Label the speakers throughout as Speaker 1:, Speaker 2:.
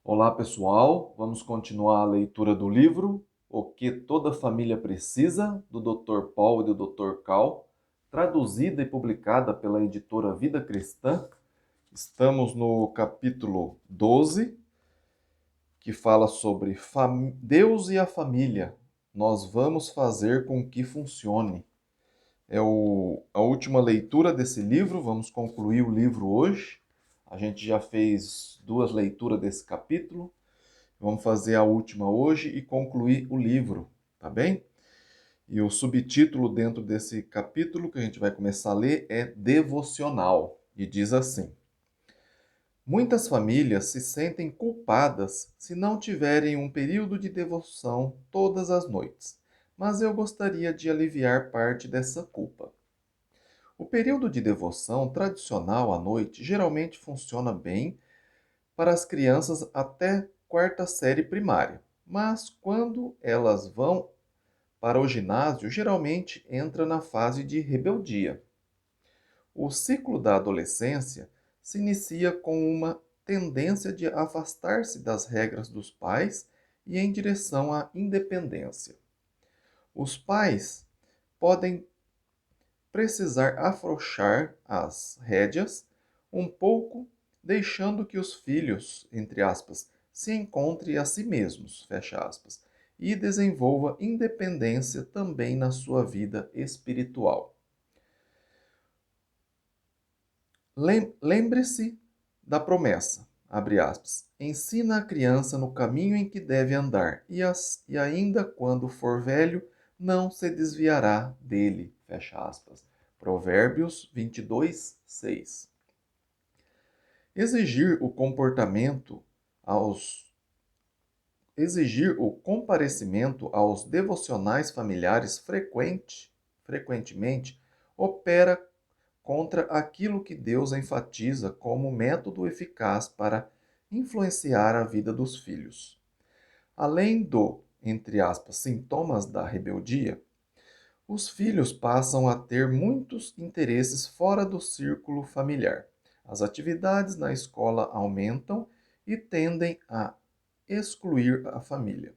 Speaker 1: Olá, pessoal. Vamos continuar a leitura do livro O que Toda Família Precisa, do Dr. Paul e do Dr. Cal, traduzida e publicada pela editora Vida Cristã. Estamos no capítulo 12, que fala sobre Deus e a família. Nós vamos fazer com que funcione. A última leitura desse livro, vamos concluir o livro hoje. A gente já fez duas leituras desse capítulo. Vamos fazer a última hoje e concluir o livro, tá bem? E o subtítulo dentro desse capítulo que a gente vai começar a ler é Devocional. E diz assim: Muitas famílias se sentem culpadas se não tiverem um período de devoção todas as noites, mas eu gostaria de aliviar parte dessa culpa. O período de devoção tradicional à noite geralmente funciona bem para as crianças até quarta série primária, mas quando elas vão para o ginásio, geralmente entra na fase de rebeldia. O ciclo da adolescência se inicia com uma tendência de afastar-se das regras dos pais e em direção à independência. Os pais podem precisar afrouxar as rédeas um pouco, deixando que os filhos, entre aspas, se encontrem a si mesmos, fecha aspas, e desenvolva independência também na sua vida espiritual. Lembre-se da promessa, abre aspas, ensina a criança no caminho em que deve andar, e ainda quando for velho, não se desviará dele, fecha aspas. Provérbios 22, 6. Exigir o comportamento aos Exigir o comparecimento aos devocionais familiares frequentemente opera contra aquilo que Deus enfatiza como método eficaz para influenciar a vida dos filhos. Além entre aspas, sintomas da rebeldia, os filhos passam a ter muitos interesses fora do círculo familiar. As atividades na escola aumentam e tendem a excluir a família.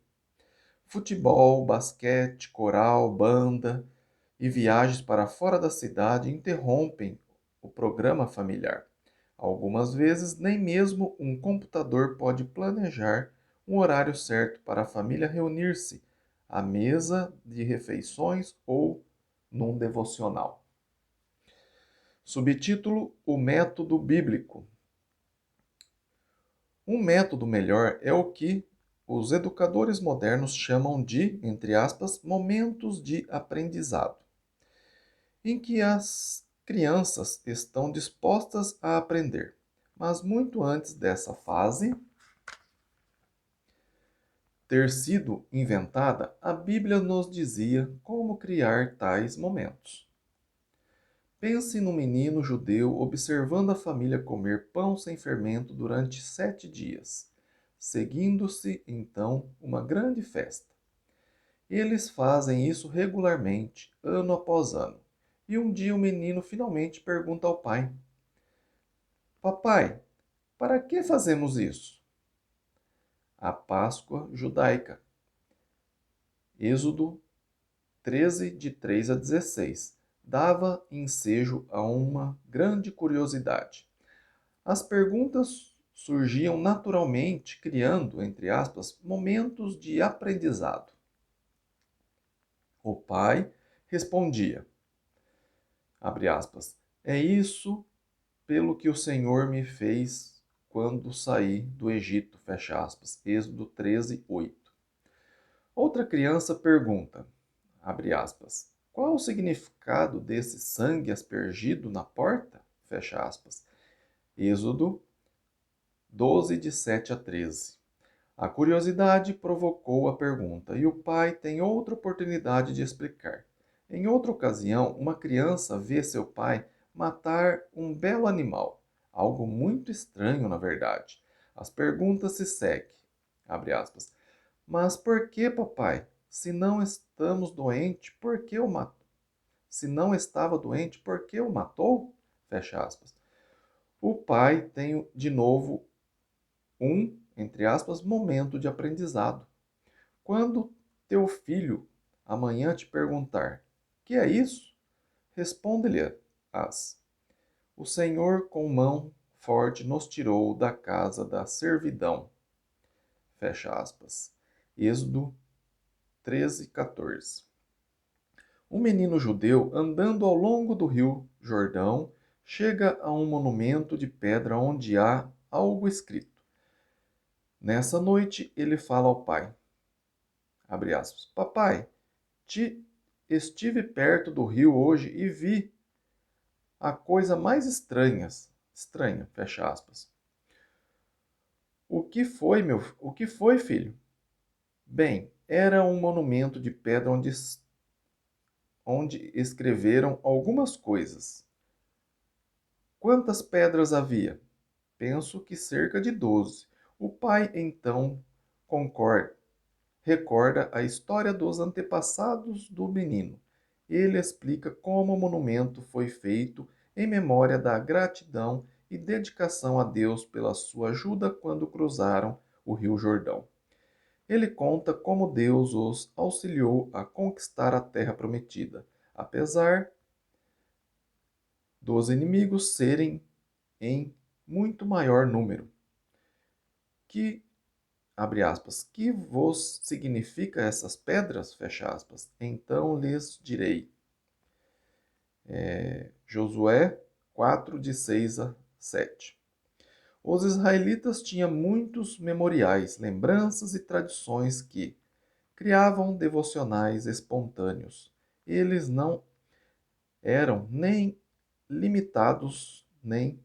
Speaker 1: Futebol, basquete, coral, banda e viagens para fora da cidade interrompem o programa familiar. Algumas vezes, nem mesmo um computador pode planejar um horário certo para a família reunir-se à mesa de refeições ou num devocional. Subtítulo: O método bíblico. Um método melhor é o que os educadores modernos chamam de, entre aspas, momentos de aprendizado, em que as crianças estão dispostas a aprender. Mas muito antes dessa fase ter sido inventada, a Bíblia nos dizia como criar tais momentos. Pense num menino judeu observando a família comer pão sem fermento durante 7 dias, seguindo-se então uma grande festa. Eles fazem isso regularmente, ano após ano. E um dia o menino finalmente pergunta ao pai: Papai, para que fazemos isso? A Páscoa judaica. Êxodo 13, de 3 a 16. Dava ensejo a uma grande curiosidade. As perguntas surgiam naturalmente, criando, entre aspas, momentos de aprendizado. O pai respondia, abre aspas, é isso pelo que o Senhor me fez quando saí do Egito, fecha aspas, Êxodo 13, 8. Outra criança pergunta, abre aspas, qual o significado desse sangue aspergido na porta? Fecha aspas. Êxodo 12, de 7 a 13. A curiosidade provocou a pergunta e o pai tem outra oportunidade de explicar. Em outra ocasião, uma criança vê seu pai matar um belo animal, algo muito estranho, na verdade. As perguntas se seguem. Abre aspas. Mas por que, papai? Se não estamos doentes, por que o matou? Se não estava doente, por que o matou? Fecha aspas. O pai tem de novo entre aspas, momento de aprendizado. Quando teu filho amanhã te perguntar: que é isso? Responde-lhe-ás: o Senhor com mão forte nos tirou da casa da servidão. Fecha aspas. Êxodo 13:14. Um menino judeu andando ao longo do rio Jordão chega a um monumento de pedra onde há algo escrito. Nessa noite ele fala ao pai, abre aspas, papai, estive perto do rio hoje e vi a coisa mais estranha, fecha aspas. O que foi, filho? Bem, era um monumento de pedra onde escreveram algumas coisas. Quantas pedras havia? Penso que cerca de 12. O pai então concorda, recorda a história dos antepassados do menino. Ele explica como o monumento foi feito em memória da gratidão e dedicação a Deus pela sua ajuda quando cruzaram o Rio Jordão. Ele conta como Deus os auxiliou a conquistar a terra prometida, apesar dos inimigos serem em muito maior número. Que, abre aspas, que vos significa essas pedras? Fecha aspas. Então lhes direi. Josué 4, de 6 a 7. Os israelitas tinham muitos memoriais, lembranças e tradições que criavam devocionais espontâneos. Eles não eram nem limitados nem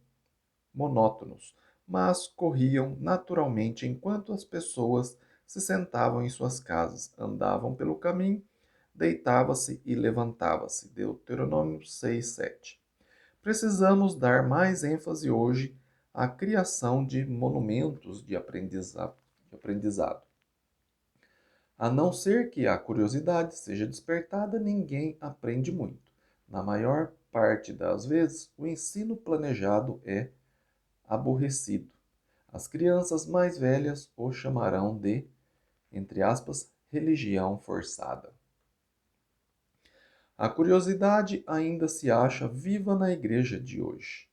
Speaker 1: monótonos, mas corriam naturalmente enquanto as pessoas se sentavam em suas casas, andavam pelo caminho, deitava-se e levantava-se. Deuteronômio 6:7. Precisamos dar mais ênfase hoje à criação de monumentos de aprendizado. A não ser que a curiosidade seja despertada, ninguém aprende muito. Na maior parte das vezes, o ensino planejado é aborrecido. As crianças mais velhas o chamarão de, entre aspas, religião forçada. A curiosidade ainda se acha viva na igreja de hoje.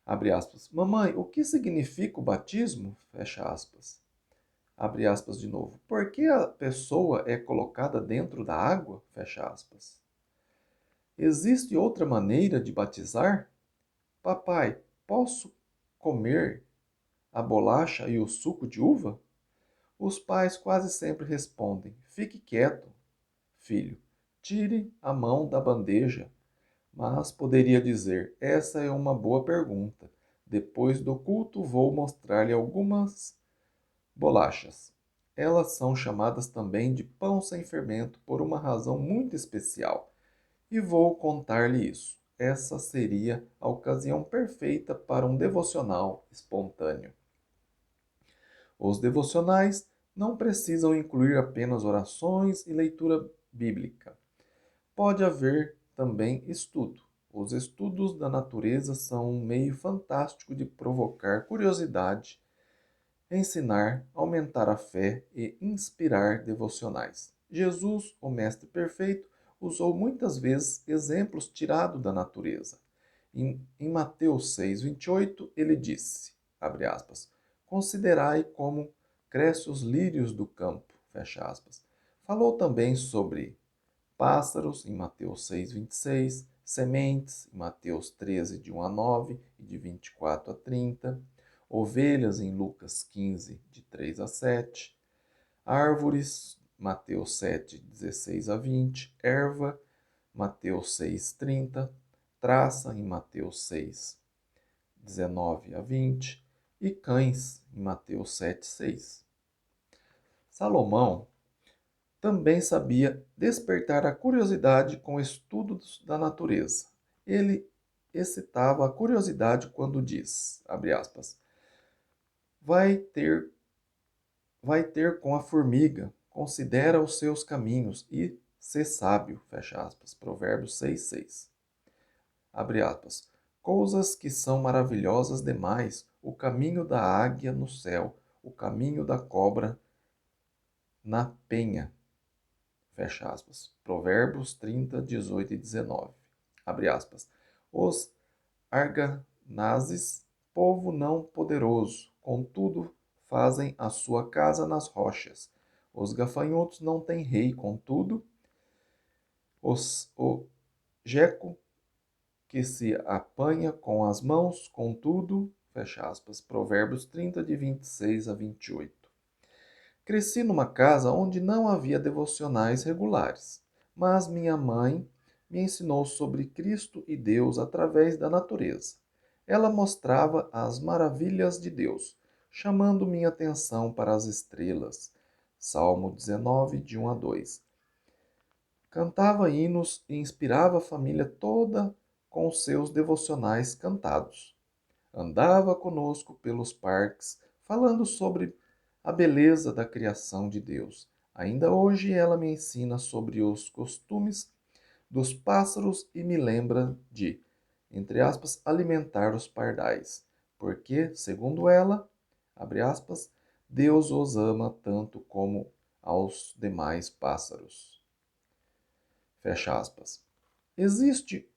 Speaker 1: Abre aspas. Mamãe, o que significa o batismo? Fecha aspas. Abre aspas de novo. Por que a pessoa é colocada dentro da água? Fecha aspas. Existe outra maneira de batizar? Papai, posso comer a bolacha e o suco de uva? Os pais quase sempre respondem: fique quieto, filho, tire a mão da bandeja. Mas poderia dizer: essa é uma boa pergunta. Depois do culto, vou mostrar-lhe algumas bolachas. Elas são chamadas também de pão sem fermento por uma razão muito especial. E vou contar-lhe isso. Essa seria a ocasião perfeita para um devocional espontâneo. Os devocionais não precisam incluir apenas orações e leitura bíblica. Pode haver também estudo. Os estudos da natureza são um meio fantástico de provocar curiosidade, ensinar, aumentar a fé e inspirar devocionais. Jesus, o Mestre Perfeito, usou muitas vezes exemplos tirados da natureza. Em Mateus 6:28, ele disse, abre aspas, considerai como crescem os lírios do campo, fecha aspas. Falou também sobre pássaros, em Mateus 6:26, sementes, em Mateus 13, de 1 a 9 e de 24 a 30, ovelhas, em Lucas 15, de 3 a 7, árvores, Mateus 7, 16 a 20, erva, Mateus 6, 30, traça, em Mateus 6, 19 a 20, e cães, em Mateus 7, 6. Salomão também sabia despertar a curiosidade com estudos da natureza. Ele excitava a curiosidade quando diz, abre aspas, vai ter com a formiga, considera os seus caminhos e sê sábio, fecha aspas, Provérbios 6:6. Abre aspas, coisas que são maravilhosas demais, o caminho da águia no céu, o caminho da cobra na penha. Fecha aspas. Provérbios 30, 18 e 19. Abre aspas. Os arganazes, povo não poderoso, contudo fazem a sua casa nas rochas. Os gafanhotos não têm rei, contudo, o geco que se apanha com as mãos, contudo, fecha aspas. Provérbios 30, de 26 a 28. Cresci numa casa onde não havia devocionais regulares, mas minha mãe me ensinou sobre Cristo e Deus através da natureza. Ela mostrava as maravilhas de Deus, chamando minha atenção para as estrelas. Salmo 19, de 1 a 2. Cantava hinos e inspirava a família toda com seus devocionais cantados. Andava conosco pelos parques, falando sobre a beleza da criação de Deus. Ainda hoje ela me ensina sobre os costumes dos pássaros e me lembra de, entre aspas, alimentar os pardais, porque, segundo ela, abre aspas, Deus os ama tanto como aos demais pássaros. Fecha aspas. Existe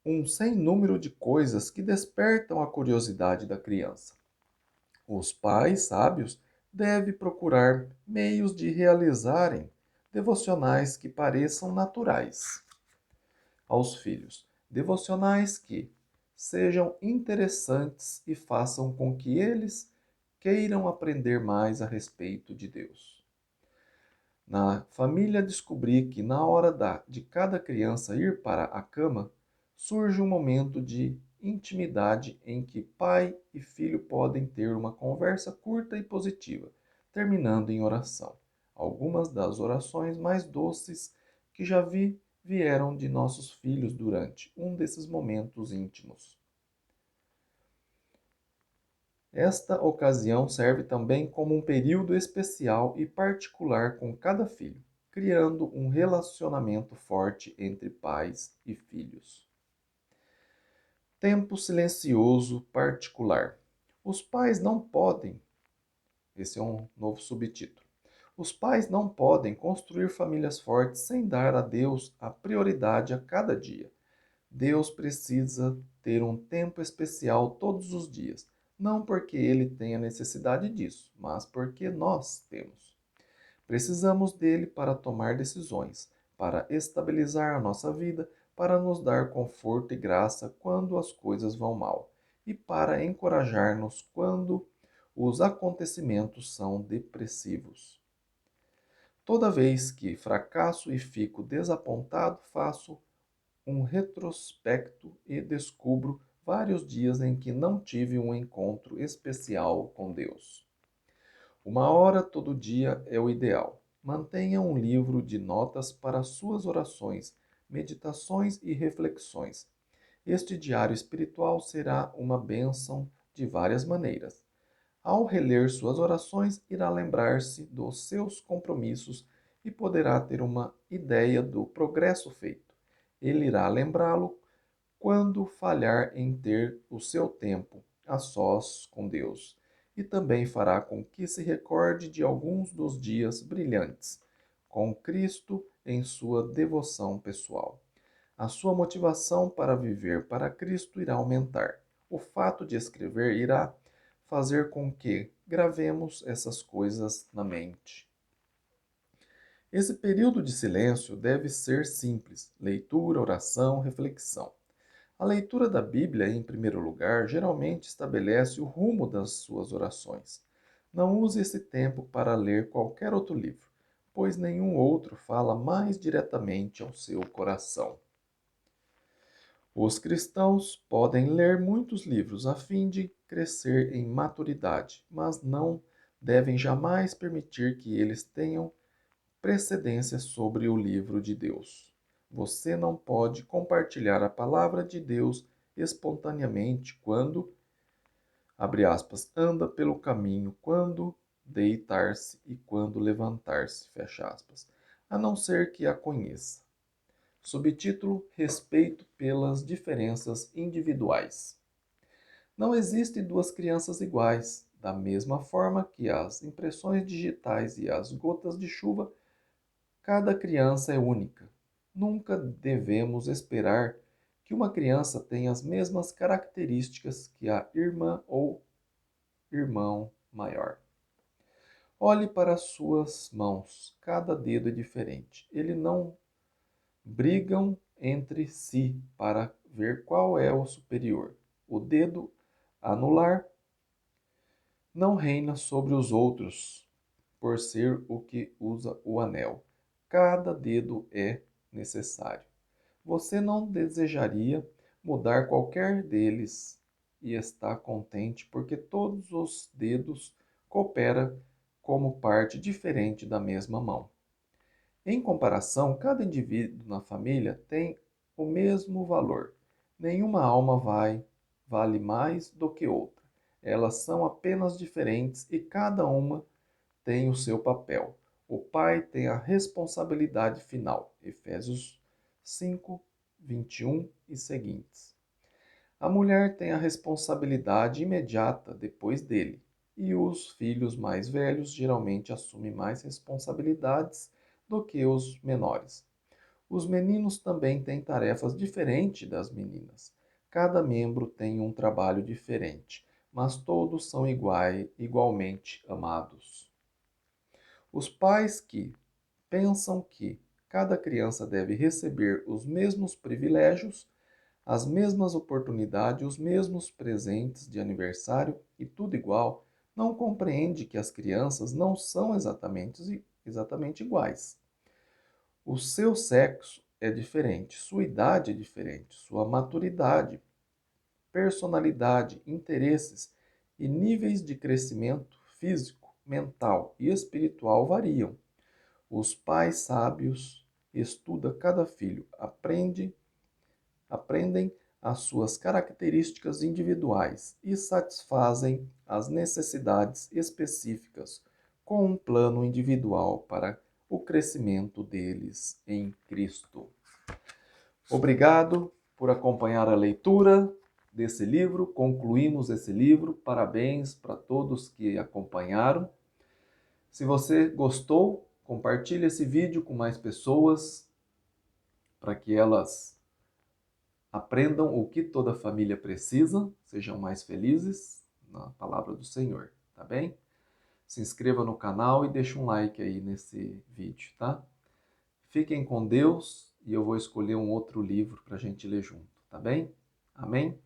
Speaker 1: um sem número de coisas que despertam a curiosidade da criança. Os pais sábios devem procurar meios de realizarem devocionais que pareçam naturais aos filhos, devocionais que sejam interessantes e façam com que eles queiram aprender mais a respeito de Deus. Na família, descobri que na hora de cada criança ir para a cama, surge um momento de intimidade em que pai e filho podem ter uma conversa curta e positiva, terminando em oração. Algumas das orações mais doces que já vi vieram de nossos filhos durante um desses momentos íntimos. Esta ocasião serve também como um período especial e particular com cada filho, criando um relacionamento forte entre pais e filhos. Tempo silencioso particular. Os pais não podem, esse é um novo subtítulo. Os pais não podem construir famílias fortes sem dar a Deus a prioridade a cada dia. Deus precisa ter um tempo especial todos os dias, não porque ele tenha necessidade disso, mas porque nós temos. Precisamos dele para tomar decisões, para estabilizar a nossa vida, para nos dar conforto e graça quando as coisas vão mal, e para encorajar-nos quando os acontecimentos são depressivos. Toda vez que fracasso e fico desapontado, faço um retrospecto e descubro vários dias em que não tive um encontro especial com Deus. 1 hora todo dia é o ideal. Mantenha um livro de notas para suas orações, meditações e reflexões. Este diário espiritual será uma bênção de várias maneiras. Ao reler suas orações, irá lembrar-se dos seus compromissos e poderá ter uma ideia do progresso feito. Ele irá lembrá-lo quando falhar em ter o seu tempo a sós com Deus, e também fará com que se recorde de alguns dos dias brilhantes com Cristo em sua devoção pessoal. A sua motivação para viver para Cristo irá aumentar. O fato de escrever irá fazer com que gravemos essas coisas na mente. Esse período de silêncio deve ser simples: leitura, oração, reflexão. A leitura da Bíblia, em primeiro lugar, geralmente estabelece o rumo das suas orações. Não use esse tempo para ler qualquer outro livro, pois nenhum outro fala mais diretamente ao seu coração. Os cristãos podem ler muitos livros a fim de crescer em maturidade, mas não devem jamais permitir que eles tenham precedência sobre o livro de Deus. Você não pode compartilhar a palavra de Deus espontaneamente quando, abre aspas, anda pelo caminho, quando deitar-se e quando levantar-se, fecha aspas, a não ser que a conheça. Subtítulo: Respeito pelas diferenças individuais. Não existem duas crianças iguais, Da mesma forma que as impressões digitais e as gotas de chuva, cada criança é única. Nunca devemos esperar que uma criança tenha as mesmas características que a irmã ou irmão maior. Olhe para as suas mãos, cada dedo é diferente. Eles não brigam entre si para ver qual é o superior. O dedo anular não reina sobre os outros, por ser o que usa o anel. Cada dedo é necessário. Você não desejaria mudar qualquer deles e está contente porque todos os dedos cooperam como parte diferente da mesma mão. Em comparação, cada indivíduo na família tem o mesmo valor. Nenhuma alma vale mais do que outra. Elas são apenas diferentes e cada uma tem o seu papel. O pai tem a responsabilidade final. Efésios 5, 21 e seguintes. A mulher tem a responsabilidade imediata depois dele. E os filhos mais velhos geralmente assumem mais responsabilidades do que os menores. Os meninos também têm tarefas diferentes das meninas. Cada membro tem um trabalho diferente, mas todos são igualmente amados. Os pais que pensam que cada criança deve receber os mesmos privilégios, as mesmas oportunidades, os mesmos presentes de aniversário e tudo igual, não compreende que as crianças não são exatamente iguais. O seu sexo é diferente, sua idade é diferente, sua maturidade, personalidade, interesses e níveis de crescimento físico, mental e espiritual variam. Os pais sábios estudam cada filho, aprendem as suas características individuais e satisfazem as necessidades específicas com um plano individual para o crescimento deles em Cristo. Obrigado por acompanhar a leitura desse livro. Concluímos esse livro. Parabéns para todos que acompanharam. Se você gostou, compartilhe esse vídeo com mais pessoas para que elas aprendam o que toda família precisa, sejam mais felizes na palavra do Senhor, tá bem? Se inscreva no canal e deixe um like aí nesse vídeo, tá? Fiquem com Deus e eu vou escolher um outro livro para a gente ler junto, tá bem? Amém?